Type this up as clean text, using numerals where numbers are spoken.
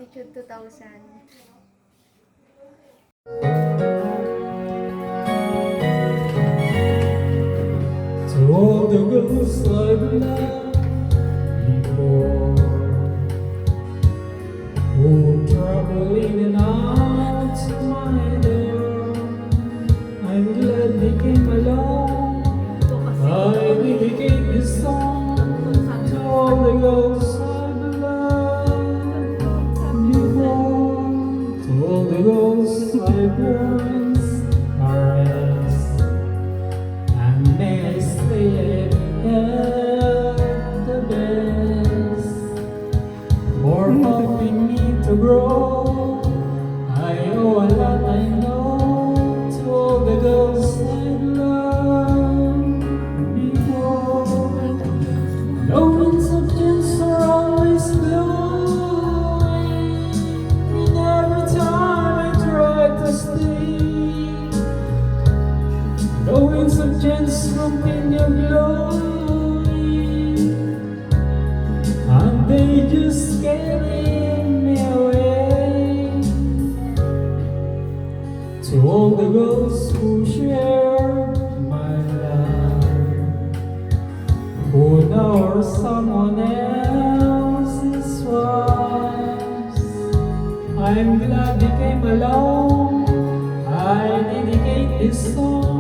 Attitude 2000. To all the girls I've loved before, who travel in and out my door, I'm glad they came along. I dedicate this song to all the girls I've loved before, to all the girls I've once caressed, and may I stay at the best for helping me to grow. I owe a lot, I know, to all the girls I loved before. No winds of chance are always blowing, and every time I try to stay, no winds of chance from your blowing, and they just carry me away. To all the girls who share my life, who know someone else's wives, I'm glad they came along. I dedicate this song